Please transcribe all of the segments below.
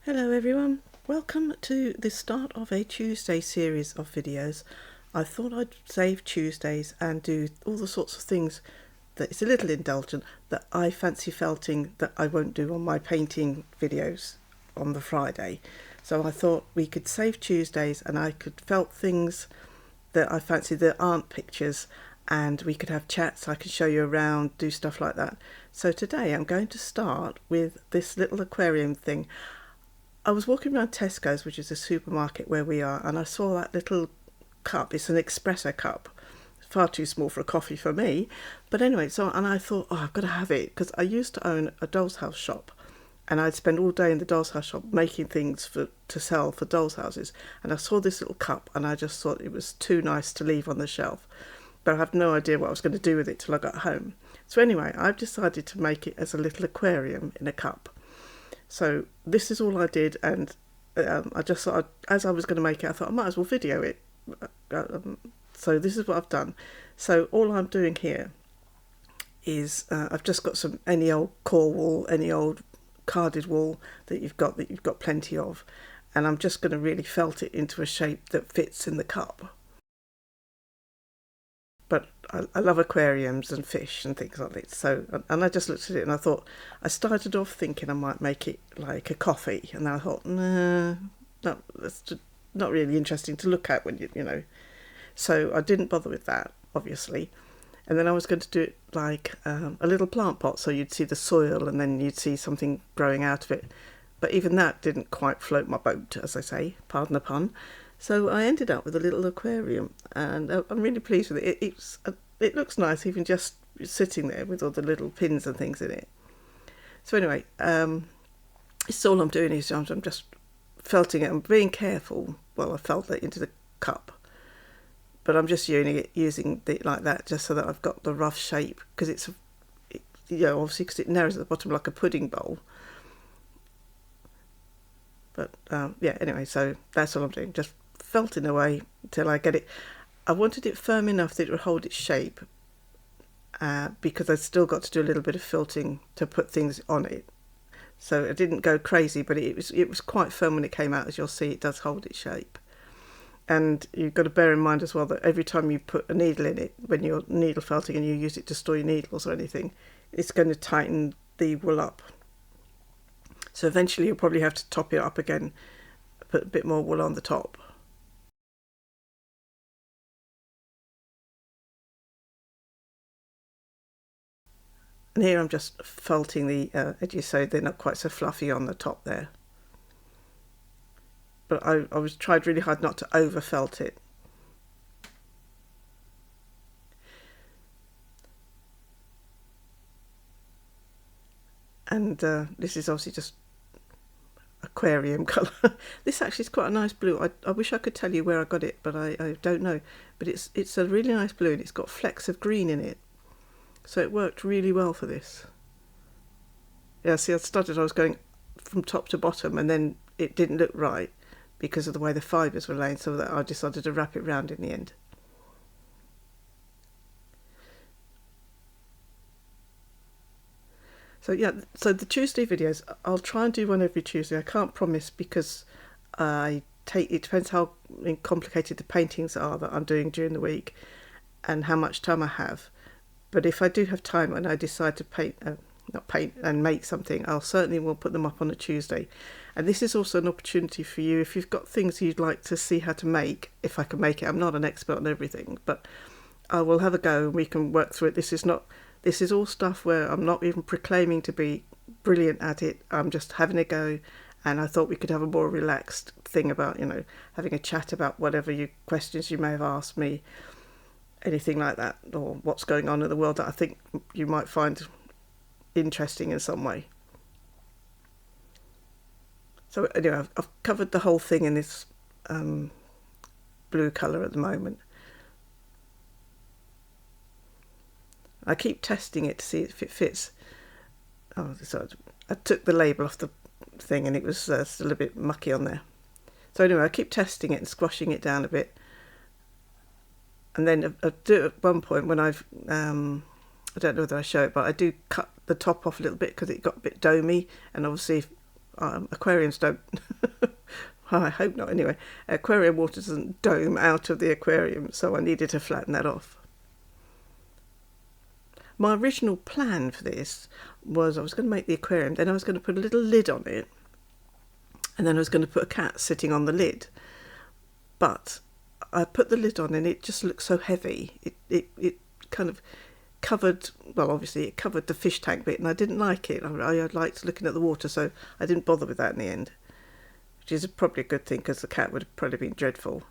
Hello everyone, welcome to the start of a Tuesday series of videos. I thought I'd save Tuesdays and do all the sorts of things that it's a little indulgent that I fancy felting that I won't do on my painting videos on the Friday. So I thought we could save Tuesdays and I could felt things that I fancy that aren't pictures, and we could have chats, I could show you around, do stuff like that. So today I'm going to start with this little aquarium thing. I was walking around Tesco's, which is a supermarket where we are, and I saw that little cup. It's an espresso cup. It's far too small for a coffee for me. But anyway, and I thought, oh, I've got to have it, because I used to own a doll's house shop. And I'd spend all day in the doll's house shop making things to sell for doll's houses. And I saw this little cup, and I just thought it was too nice to leave on the shelf. But I had no idea what I was going to do with it till I got home. So anyway, I've decided to make it as a little aquarium in a cup. So this is all I did, and I just thought, as I was going to make it, I thought I might as well video it. So this is what I've done. So all I'm doing here is I've just got some any old core wool, any old carded wool that you've got plenty of, and I'm just going to really felt it into a shape that fits in the cup. But I love aquariums and fish and things like this. So, and I just looked at it and I thought, I started off thinking I might make it like a coffee, and I thought, nah, that's not really interesting to look at when you know. So I didn't bother with that, obviously. And then I was going to do it like a little plant pot, so you'd see the soil and then you'd see something growing out of it. But even that didn't quite float my boat, as I say, pardon the pun. So I ended up with a little aquarium, and I'm really pleased with it. It looks nice, even just sitting there with all the little pins and things in it. So anyway, it's all I'm doing is I'm just felting it. I'm being careful while I felt it into the cup, but I'm just using it like that, just so that I've got the rough shape, because obviously because it narrows at the bottom like a pudding bowl. But yeah, anyway, so that's all I'm doing, just felting away until I get it. I wanted it firm enough that it would hold its shape, because I've still got to do a little bit of felting to put things on it. So it didn't go crazy, but it was quite firm when it came out. As you'll see, it does hold its shape. And you've got to bear in mind as well that every time you put a needle in it, when you're needle felting and you use it to store your needles or anything, it's going to tighten the wool up. So eventually you'll probably have to top it up again, put a bit more wool on the top. And here I'm just felting the edges so they're not quite so fluffy on the top there. But I tried really hard not to over felt it. And this is obviously just aquarium colour. This actually is quite a nice blue. I wish I could tell you where I got it, but I don't know. But it's a really nice blue, and it's got flecks of green in it. So it worked really well for this. Yeah, see, I was going from top to bottom, and then it didn't look right because of the way the fibres were laying, so that I decided to wrap it round in the end. So yeah, so the Tuesday videos, I'll try and do one every Tuesday. I can't promise, because it depends how complicated the paintings are that I'm doing during the week and how much time I have. But if I do have time and I decide to not paint and make something, I'll certainly will put them up on a Tuesday. And this is also an opportunity for you, if you've got things you'd like to see how to make, if I can make it. I'm not an expert on everything, but I will have a go and we can work through it. This is all stuff where I'm not even proclaiming to be brilliant at it. I'm just having a go, and I thought we could have a more relaxed thing about, having a chat about whatever questions you may have asked me, anything like that, or what's going on in the world that I think you might find interesting in some way. So anyway, I've covered the whole thing in this blue colour at the moment. I keep testing it to see if it fits. Oh, so I took the label off the thing, and it was still a bit mucky on there. So anyway, I keep testing it and squashing it down a bit. And then I do at one point when I don't know whether I show it, but I do cut the top off a little bit because it got a bit domey, and obviously Aquariums don't, I hope not anyway, aquarium water doesn't dome out of the aquarium, so I needed to flatten that off. My original plan for this was I was going to make the aquarium, then I was going to put a little lid on it, and then I was going to put a cat sitting on the lid. But I put the lid on and it just looked so heavy. It kind of covered, well, obviously it covered the fish tank bit, and I didn't like it. I liked looking at the water, so I didn't bother with that in the end, which is probably a good thing because the cat would have probably been dreadful.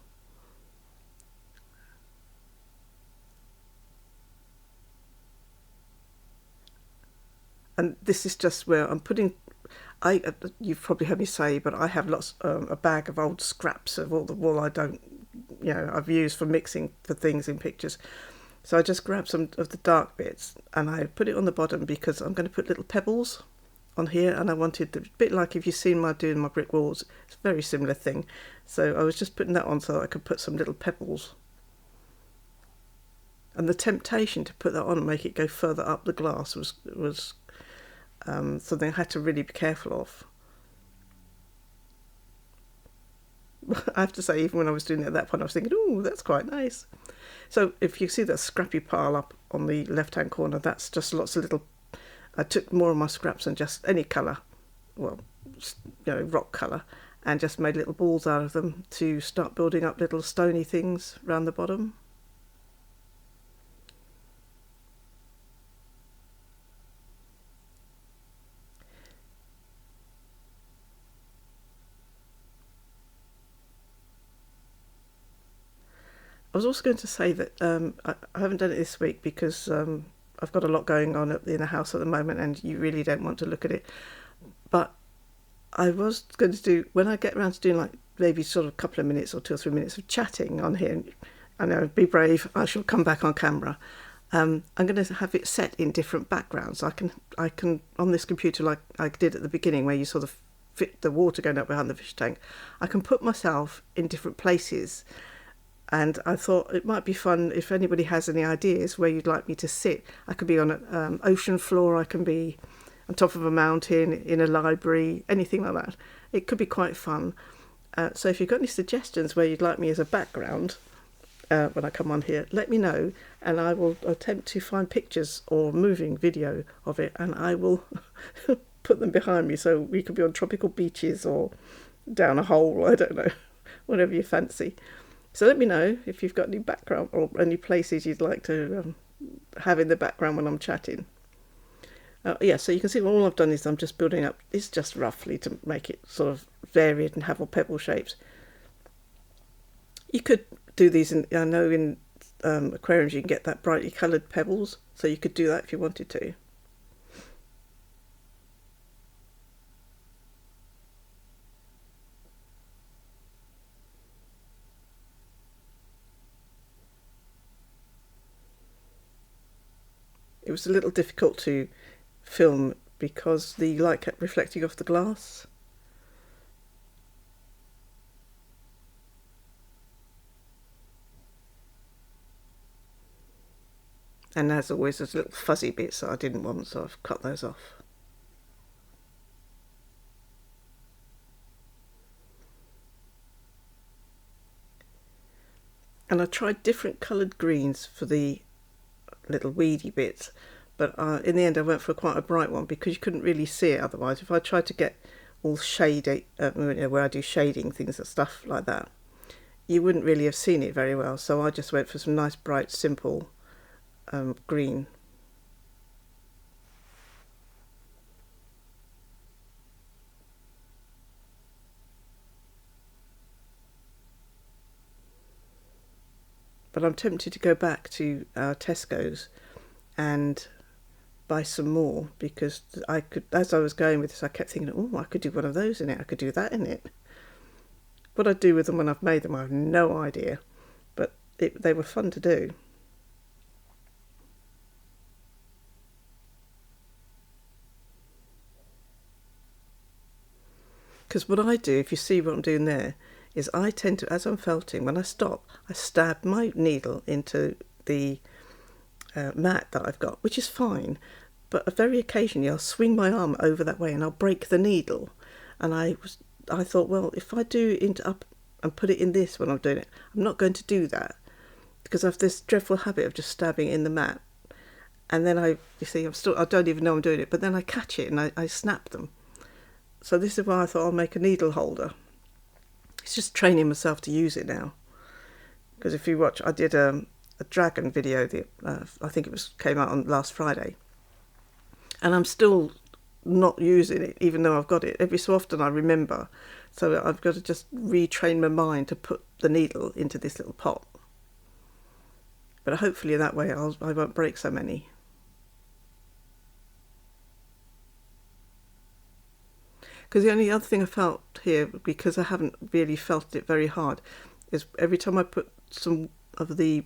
And this is just where I'm putting, you've probably heard me say, but I have a bag of old scraps of all the wool I've used for mixing for things in pictures. So I just grabbed some of the dark bits and I put it on the bottom because I'm going to put little pebbles on here, and I wanted a bit like if you've seen my doing my brick walls, it's a very similar thing. So I was just putting that on so I could put some little pebbles. And the temptation to put that on and make it go further up the glass was something I had to really be careful of. I have to say, even when I was doing it at that point, I was thinking, oh, that's quite nice. So if you see that scrappy pile up on the left-hand corner, that's just lots of little... I took more of my scraps than just any colour, rock colour, and just made little balls out of them to start building up little stony things around the bottom. I was also going to say that I haven't done it this week because I've got a lot going on in the house at the moment and you really don't want to look at it. But I was going to do, when I get around to doing like maybe sort of a couple of minutes or 2 or 3 minutes of chatting on here, I know, be brave, I shall come back on camera. I'm going to have it set in different backgrounds. I can on this computer, like I did at the beginning where you sort of fit the water going up behind the fish tank, I can put myself in different places. And I thought it might be fun if anybody has any ideas where you'd like me to sit. I could be on an ocean floor, I can be on top of a mountain, in a library, anything like that. It could be quite fun. So if you've got any suggestions where you'd like me as a background when I come on here, let me know and I will attempt to find pictures or moving video of it and I will put them behind me so we could be on tropical beaches or down a hole, I don't know, whatever you fancy. So let me know if you've got any background or any places you'd like to have in the background when I'm chatting. So you can see all I've done is I'm just building up, it's just roughly to make it sort of varied and have all pebble shapes. You could do these, I know in aquariums you can get that brightly coloured pebbles, so you could do that if you wanted to. It was a little difficult to film because the light kept reflecting off the glass. And as always, there's little fuzzy bits that I didn't want, so I've cut those off. And I tried different coloured greens for the little weedy bits, but in the end I went for quite a bright one because you couldn't really see it otherwise. If I tried to get all shady, where I do shading things and stuff like that, you wouldn't really have seen it very well, so I just went for some nice bright simple green. But I'm tempted to go back to Tesco's and buy some more because I could, as I was going with this, I kept thinking, oh, I could do one of those in it, I could do that in it. What I'd do with them when I've made them, I have no idea, but they were fun to do. Because what I do, if you see what I'm doing there, is I tend to, as I'm felting, when I stop, I stab my needle into the mat that I've got, which is fine, but very occasionally I'll swing my arm over that way and I'll break the needle. and I thought, well, if I do into up and put it in this when I'm doing it, I'm not going to do that because I have this dreadful habit of just stabbing it in the mat. And then I don't even know I'm doing it, but then I catch it and I snap them. So this is why I thought I'll make a needle holder. It's just training myself to use it now. Because if you watch, I did a dragon video, I think came out on last Friday. And I'm still not using it, even though I've got it. Every so often I remember. So I've got to just retrain my mind to put the needle into this little pot. But hopefully that way I won't break so many. Because the only other thing I felt here, because I haven't really felt it very hard, is every time I put some of the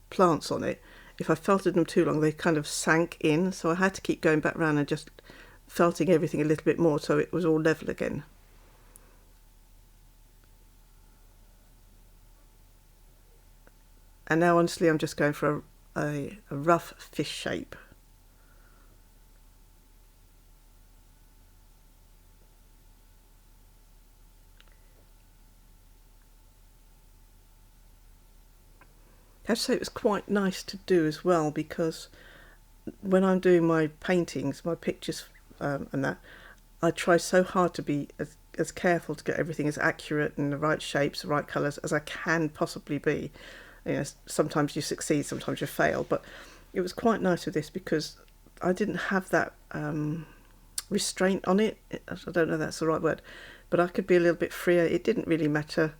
plants on it, if I felted them too long, they kind of sank in. So I had to keep going back round and just felting everything a little bit more so it was all level again. And now honestly I'm just going for a rough fish shape. I have to say it was quite nice to do as well, because when I'm doing my paintings, my pictures and that, I try so hard to be as careful to get everything as accurate and the right shapes, the right colours as I can possibly be. You know, sometimes you succeed, sometimes you fail, but it was quite nice with this because I didn't have that restraint on it. I don't know if that's the right word, but I could be a little bit freer. It didn't really matter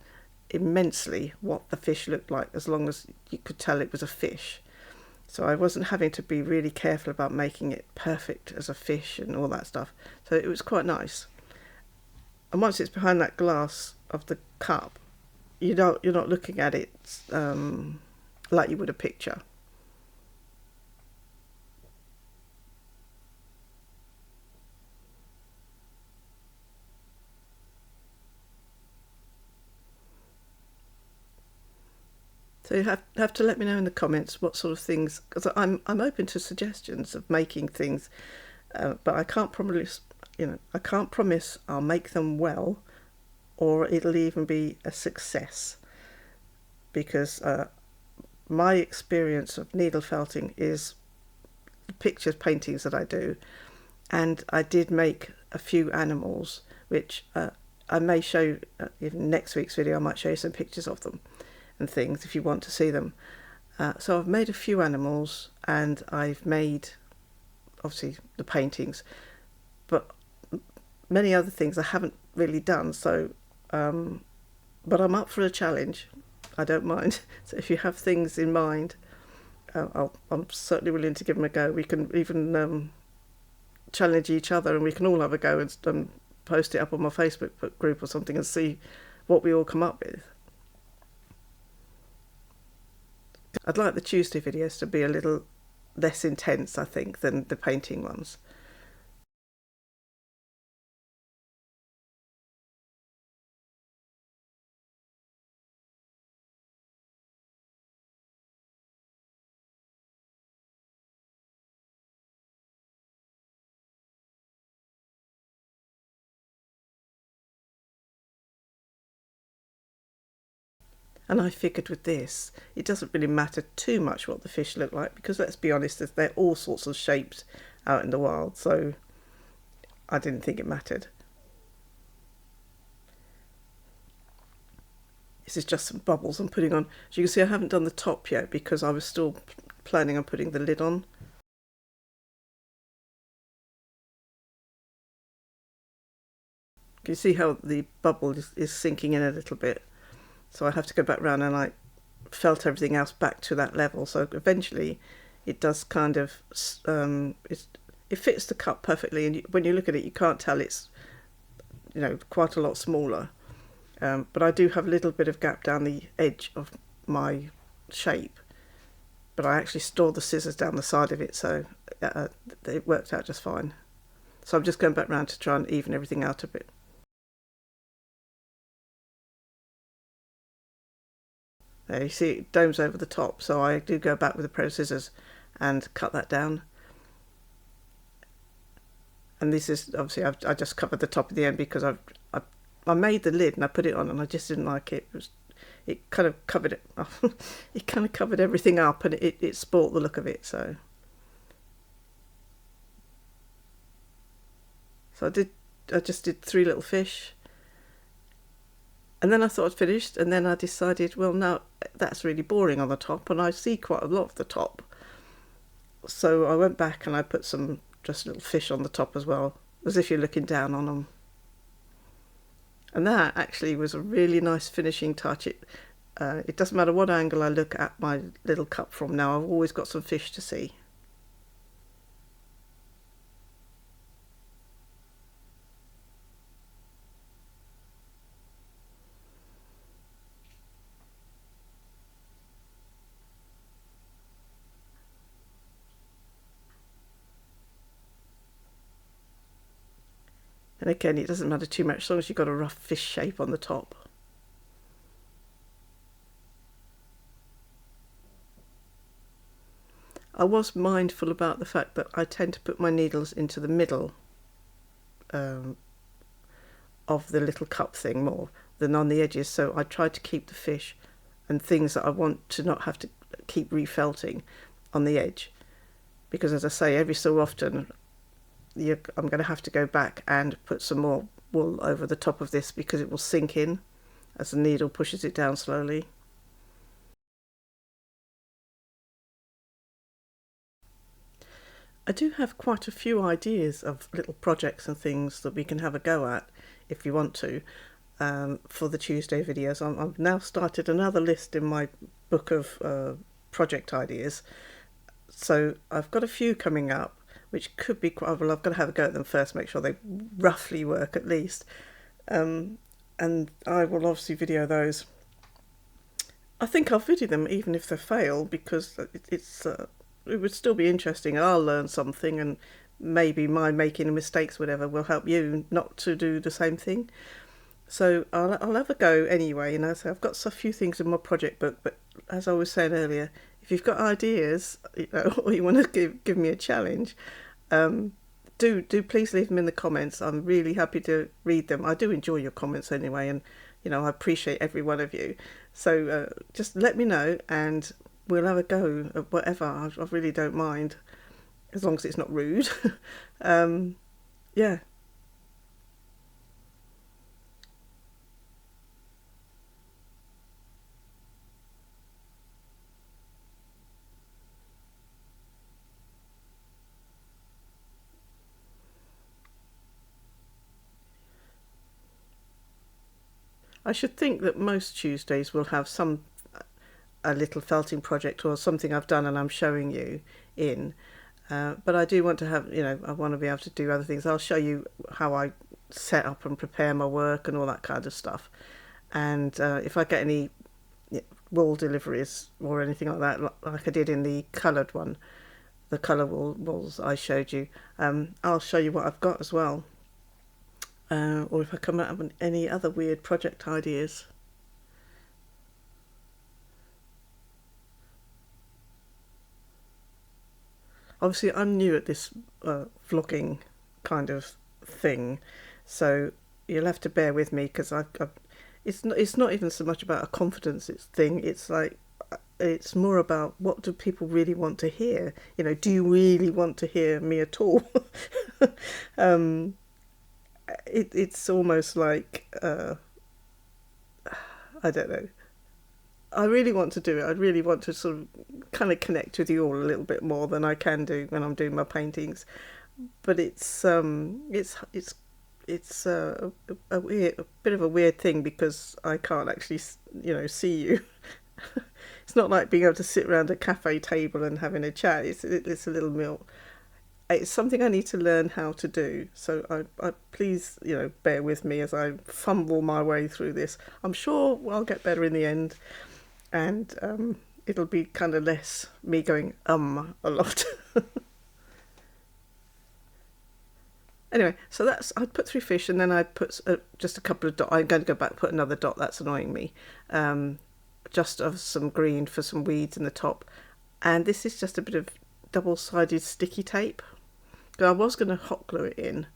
immensely what the fish looked like as long as you could tell it was a fish. So I wasn't having to be really careful about making it perfect as a fish and all that stuff. So it was quite nice. And once it's behind that glass of the cup, you're not looking at it like you would a picture. So you have to let me know in the comments what sort of things, because I'm open to suggestions of making things, but I can't promise, I can't promise I'll make them well, or it'll even be a success, because my experience of needle felting is pictures, paintings that I do, and I did make a few animals, which I may show in next week's video. I might show you some pictures of them and things if you want to see them. So I've made a few animals, and I've made obviously the paintings, but many other things I haven't really done. So but I'm up for a challenge. I don't mind. So if you have things in mind, I'm certainly willing to give them a go. We can even challenge each other, and we can all have a go and post it up on my Facebook group or something and see what we all come up with. I'd like the Tuesday videos to be a little less intense, I think, than the painting ones. And I figured with this, it doesn't really matter too much what the fish look like, because let's be honest, there are all sorts of shapes out in the wild, so I didn't think it mattered. This is just some bubbles I'm putting on. As you can see, I haven't done the top yet because I was still planning on putting the lid on. Can you see how the bubble is sinking in a little bit? So I have to go back round and I felt everything else back to that level. So eventually it does kind of, it fits the cup perfectly. And when you look at it, you can't tell it's, quite a lot smaller. But I do have a little bit of gap down the edge of my shape. But I actually stored the scissors down the side of it, so it worked out just fine. So I'm just going back round to try and even everything out a bit. There, you see it domes over the top, so I do go back with a pair of scissors and cut that down. And this is obviously I just covered the top of the end because I made the lid and I put it on and I just didn't like it. It kind of covered it up. It kind of covered everything up, and it spoilt the look of it. So I just did 3 little fish, and then I thought I'd finished, and then I decided, well, no, that's really boring on the top, and I see quite a lot of the top. So I went back and I put some just little fish on the top as well, as if you're looking down on them. And that actually was a really nice finishing touch. It doesn't matter what angle I look at my little cup from now, I've always got some fish to see. And again, it doesn't matter too much as long as you've got a rough fish shape on the top. I was mindful about the fact that I tend to put my needles into the middle of the little cup thing more than on the edges, so I tried to keep the fish and things that I want to not have to keep refelting on the edge, because as I say, every so often I'm going to have to go back and put some more wool over the top of this because it will sink in as the needle pushes it down slowly. I do have quite a few ideas of little projects and things that we can have a go at if you want to, for the Tuesday videos. I've now started another list in my book of project ideas, so I've got a few coming up which could be quite, well, I've got to have a go at them first, make sure they roughly work at least, and I will obviously video those. I think I'll video them even if they fail, because it would still be interesting. I'll learn something, and maybe my making mistakes, whatever, will help you not to do the same thing. So I'll have a go anyway. And I've got a few things in my project book, but as I was saying earlier, if you've got ideas, or you want to give me a challenge, do please leave them in the comments. I'm really happy to read them. I do enjoy your comments anyway, and I appreciate every one of you. So just let me know, and we'll have a go at whatever. I really don't mind, as long as it's not rude. Yeah. I should think that most Tuesdays will have a little felting project or something I've done and I'm showing you in. But I do want to have, I want to be able to do other things. I'll show you how I set up and prepare my work and all that kind of stuff. And if I get any wool deliveries or anything like that, like I did in the coloured one, the colour wools I showed you, I'll show you what I've got as well. Or if I come out with any other weird project ideas. Obviously, I'm new at this vlogging kind of thing, so you'll have to bear with me, because it's not even so much about a confidence thing. It's like, it's more about, what do people really want to hear? Do you really want to hear me at all? It's almost like, I don't know. I really want to do it. I really want to sort of kind of connect with you all a little bit more than I can do when I'm doing my paintings. But it's a bit of a weird thing, because I can't actually, see you. It's not like being able to sit around a cafe table and having a chat. It's a little more. It's something I need to learn how to do. So I please, bear with me as I fumble my way through this. I'm sure I'll get better in the end, and it'll be kind of less me going a lot. Anyway, so I put 3 fish, and then I put just a couple of dots. I'm going to go back, put another dot. That's annoying me. Just of some green for some weeds in the top, and this is just a bit of double-sided sticky tape. I was going to hot glue it in,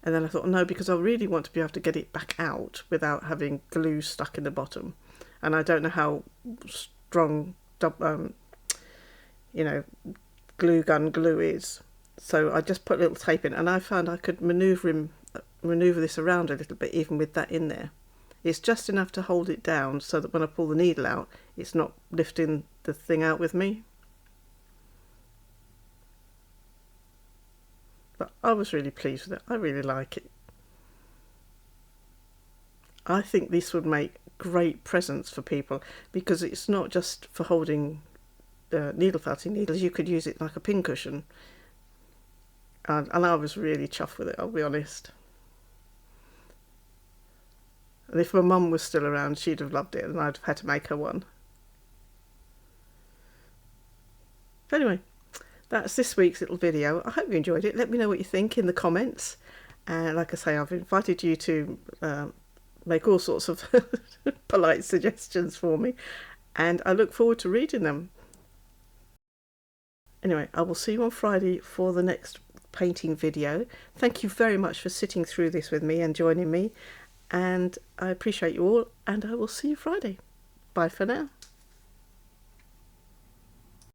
And then I thought, no, because I really want to be able to get it back out without having glue stuck in the bottom. And I don't know how strong, glue gun glue is. So I just put a little tape in, and I found I could manoeuvre this around a little bit even with that in there. It's just enough to hold it down so that when I pull the needle out, it's not lifting the thing out with me. But I was really pleased with it. I really like it. I think this would make great presents for people, because it's not just for holding needle felting needles. You could use it like a pincushion. And I was really chuffed with it, I'll be honest. And if my mum was still around, she'd have loved it, and I'd have had to make her one. But anyway, that's this week's little video. I hope you enjoyed it. Let me know what you think in the comments. And like I say, I've invited you to make all sorts of polite suggestions for me, and I look forward to reading them. Anyway, I will see you on Friday for the next painting video. Thank you very much for sitting through this with me and joining me, and I appreciate you all, and I will see you Friday. Bye for now.